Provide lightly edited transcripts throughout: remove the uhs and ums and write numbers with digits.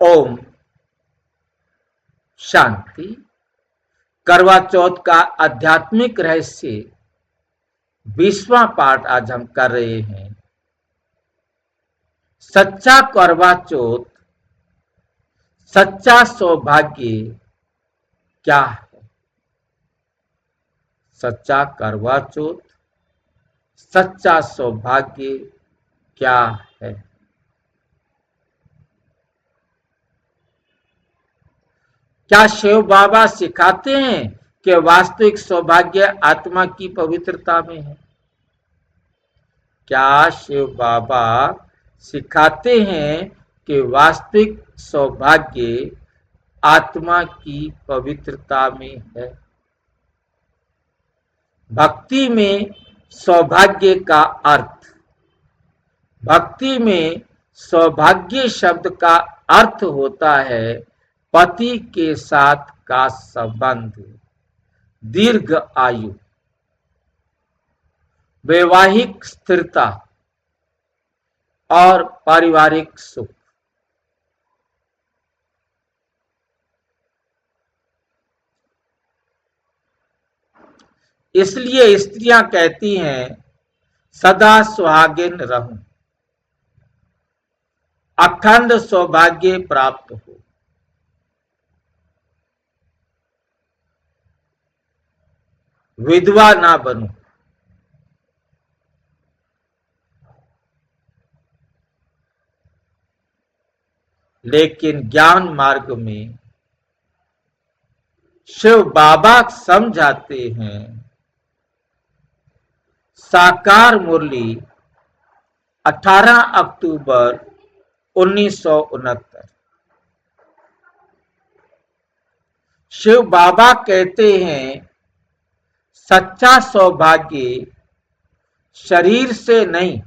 ओम शांति। करवा चौथ का आध्यात्मिक रहस्य 20वां पाठ आज हम कर रहे हैं। सच्चा करवा चौथ, सच्चा सौभाग्य क्या है? सच्चा करवा चौथ, सच्चा सौभाग्य क्या है? क्या शिव बाबा सिखाते हैं कि वास्तविक सौभाग्य आत्मा की पवित्रता में है? क्या शिव बाबा सिखाते हैं कि वास्तविक सौभाग्य आत्मा की पवित्रता में है? भक्ति में सौभाग्य का अर्थ। भक्ति में सौभाग्य शब्द का अर्थ होता है पति के साथ का संबंध, दीर्घ आयु, वैवाहिक स्थिरता और पारिवारिक सुख। इसलिए स्त्रियां कहती हैं सदा सुहागिन रहूं, अखंड सौभाग्य प्राप्त हो। विधवा ना बनूं। लेकिन ज्ञान मार्ग में शिव बाबा समझाते हैं, साकार मुरली 18 अक्टूबर 1969। शिव बाबा कहते हैं सच्चा सौभाग्य शरीर से नहीं,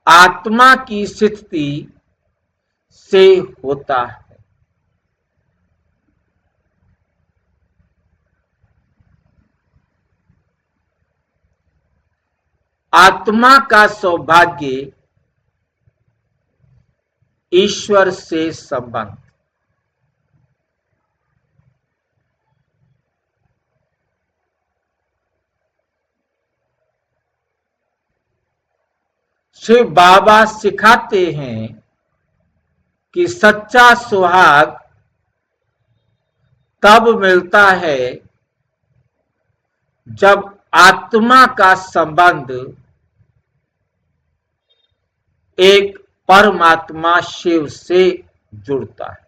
आत्मा की स्थिति से होता है। आत्मा का सौभाग्य ईश्वर से संबंध। शिव बाबा सिखाते हैं कि सच्चा सुहाग तब मिलता है जब आत्मा का संबंध एक परमात्मा शिव से जुड़ता है।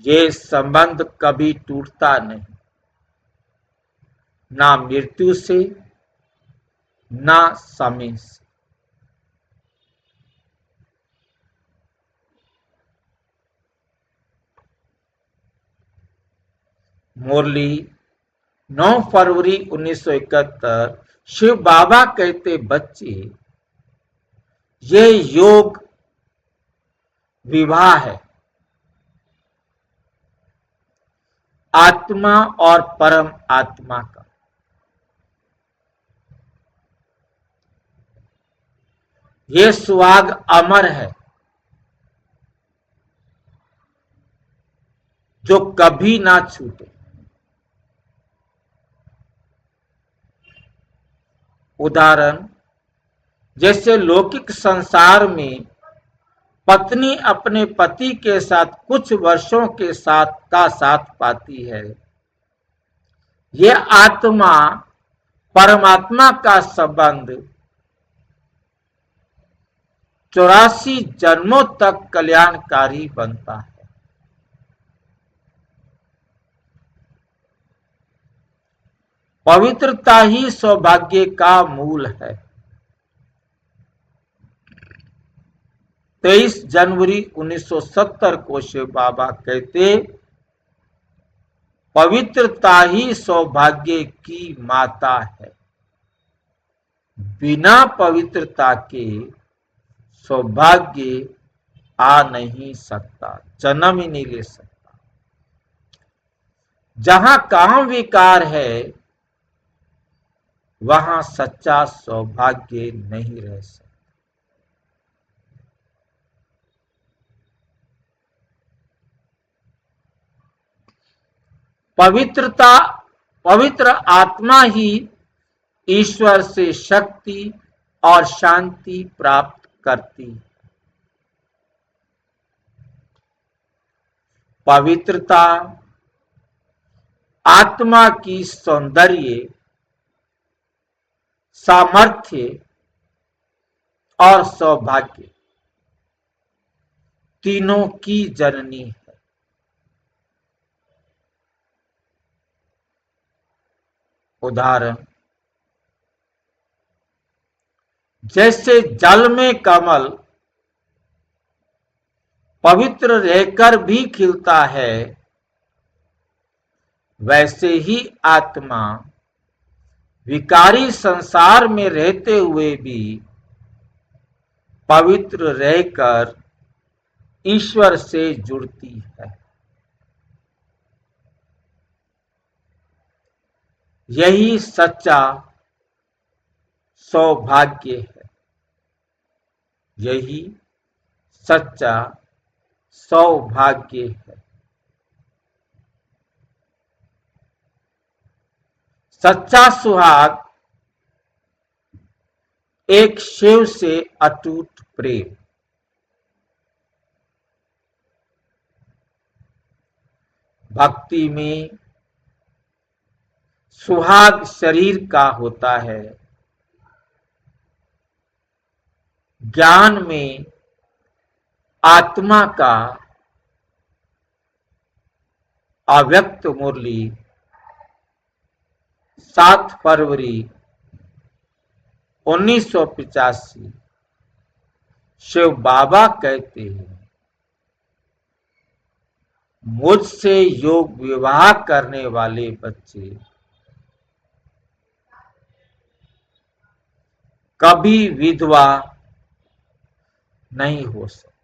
ये संबंध कभी टूटता नहीं, ना मृत्यु से ना समय से। मुरली 9 फरवरी 1971। शिव बाबा कहते बच्चे, ये योग विवाह है, आत्मा और परम आत्मा का। ये सुहाग अमर है जो कभी ना छूटे। उदाहरण, जैसे लौकिक संसार में पत्नी अपने पति के साथ कुछ वर्षों के साथ पाती है, यह आत्मा परमात्मा का संबंध 84 जन्मों तक कल्याणकारी बनता है। पवित्रता ही सौभाग्य का मूल है। 23 जनवरी 1970 को शिव बाबा कहते, पवित्रता ही सौभाग्य की माता है। बिना पवित्रता के सौभाग्य आ नहीं सकता, जन्म ही नहीं ले सकता। जहां काम विकार है वहां सच्चा सौभाग्य नहीं रह सकता। पवित्र आत्मा ही ईश्वर से शक्ति और शांति प्राप्त करती। पवित्रता आत्मा की सौंदर्य, सामर्थ्य और सौभाग्य तीनों की जननी है। उदाहरण, जैसे जल में कमल पवित्र रहकर भी खिलता है, वैसे ही आत्मा विकारी संसार में रहते हुए भी पवित्र रहकर ईश्वर से जुड़ती है। यही सच्चा सौभाग्य है। यही सच्चा सौभाग्य है। सच्चा सुहाग एक शिव से अटूट प्रेम। भक्ति में सुहाग शरीर का होता है, ज्ञान में आत्मा का। अव्यक्त मुरली 7 फरवरी 1985। शिव बाबा कहते हैं, मुझसे योग विवाह करने वाले बच्चे कभी विधवा नहीं हो सकते।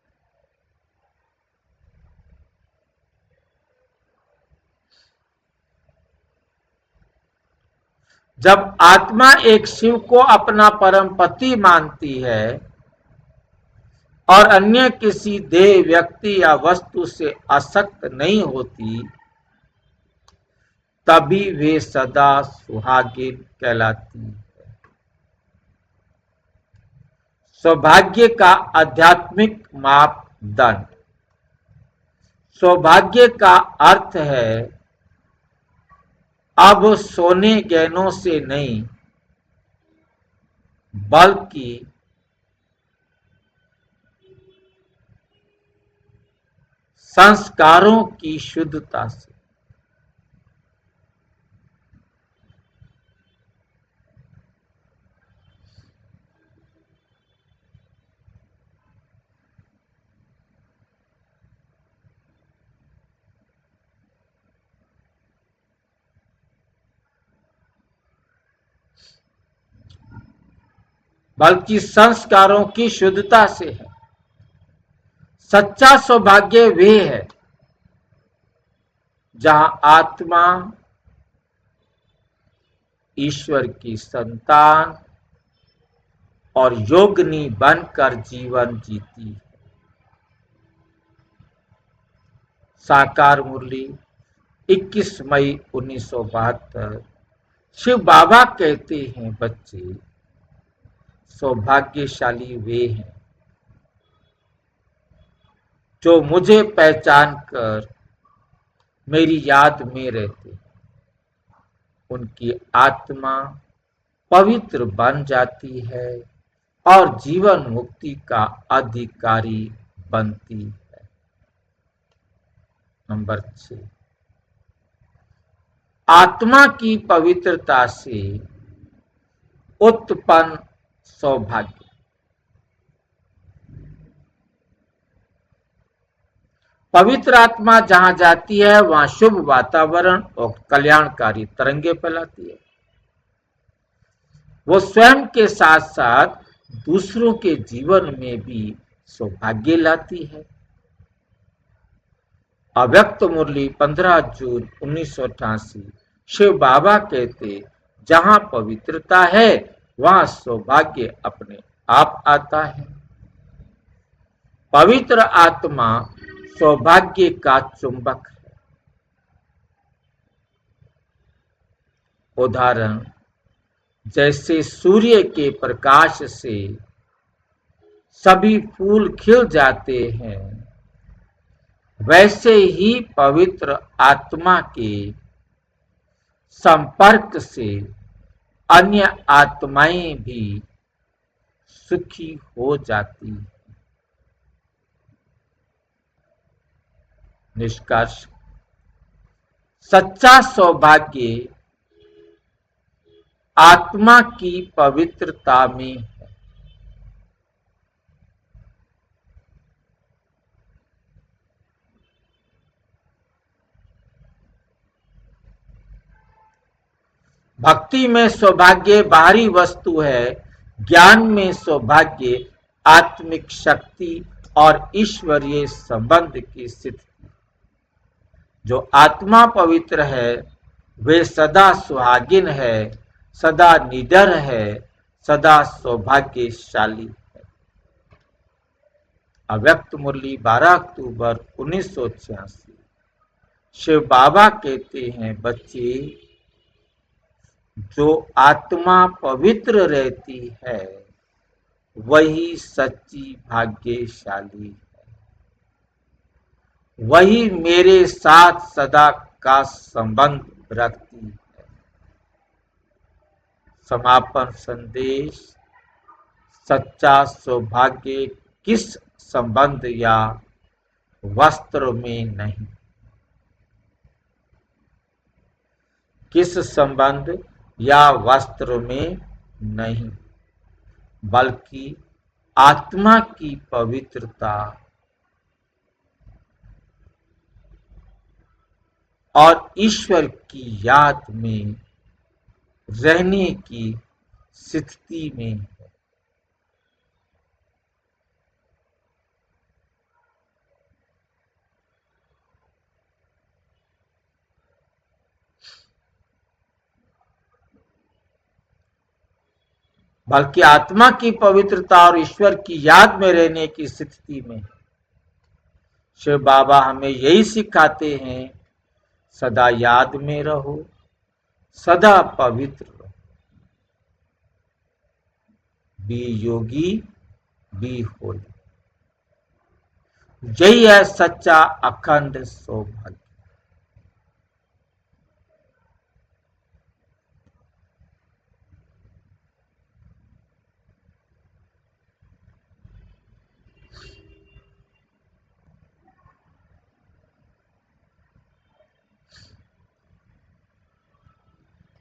जब आत्मा एक शिव को अपना परम पति मानती है और अन्य किसी देह, व्यक्ति या वस्तु से आसक्त नहीं होती, तभी वे सदा सुहागिन कहलाती है। सौभाग्य का आध्यात्मिक मापदंड। सौभाग्य का अर्थ है अब सोने गहनों से नहीं, बल्कि संस्कारों की शुद्धता से। बल्कि संस्कारों की शुद्धता से है। सच्चा सौभाग्य वे है जहां आत्मा ईश्वर की संतान और योगिनी बनकर जीवन जीती है। साकार मुरली 21 मई 1972। शिव बाबा कहते हैं, बच्चे सौभाग्यशाली वे हैं जो मुझे पहचान कर मेरी याद में रहते हैं। उनकी आत्मा पवित्र बन जाती है और जीवन मुक्ति का अधिकारी बनती है। नंबर 6, आत्मा की पवित्रता से उत्पन्न सौभाग्य। पवित्र आत्मा जहां जाती है वहां शुभ वातावरण और कल्याणकारी तरंगे फैलाती है। वो स्वयं के साथ साथ दूसरों के जीवन में भी सौभाग्य लाती है। अव्यक्त मुरली 15 जून 1988। शिव बाबा कहते, जहां पवित्रता है वहां सौभाग्य अपने आप आता है। पवित्र आत्मा सौभाग्य का चुंबक है। उदाहरण, जैसे सूर्य के प्रकाश से सभी फूल खिल जाते हैं, वैसे ही पवित्र आत्मा के संपर्क से अन्य आत्माएं भी सुखी हो जाती हैं। निष्कर्ष, सच्चा सौभाग्य आत्मा की पवित्रता में है। भक्ति में सौभाग्य बाहरी वस्तु है, ज्ञान में सौभाग्य आत्मिक शक्ति और ईश्वरीय संबंध की स्थिति। जो आत्मा पवित्र है वे सदा सुहागिन है, सदा निडर है, सदा सौभाग्यशाली है। अव्यक्त मुरली 12 अक्टूबर 1986। शिव बाबा कहते हैं, बच्चे, जो आत्मा पवित्र रहती है वही सच्ची भाग्यशाली है, वही मेरे साथ सदा का संबंध रखती है। समापन संदेश, सच्चा सौभाग्य किस संबंध या वस्त्र में नहीं, किस संबंध या वस्त्र में नहीं, बल्कि आत्मा की पवित्रता और ईश्वर की याद में रहने की स्थिति में है। बल्कि आत्मा की पवित्रता और ईश्वर की याद में रहने की स्थिति में। शिव बाबा हमें यही सिखाते हैं, सदा याद में रहो, सदा पवित्र रहो। बी योगी, बी होली। यही है सच्चा अखंड सौभाग्य।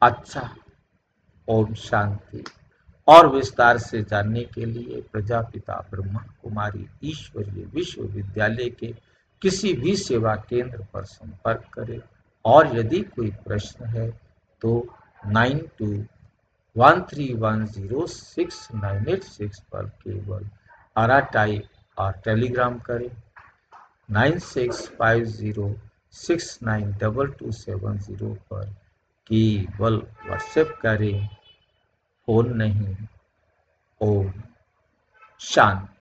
अच्छा, ओम शांति। और विस्तार से जानने के लिए प्रजापिता ब्रह्मा कुमारी ईश्वरीय विश्वविद्यालय के किसी भी सेवा केंद्र पर संपर्क करें। और यदि कोई प्रश्न है तो 9213106986 पर केवल आराटाई और टेलीग्राम करें। 9650692270 पर केवल व्हाट्सएप करें, फोन नहीं। ओम शांति।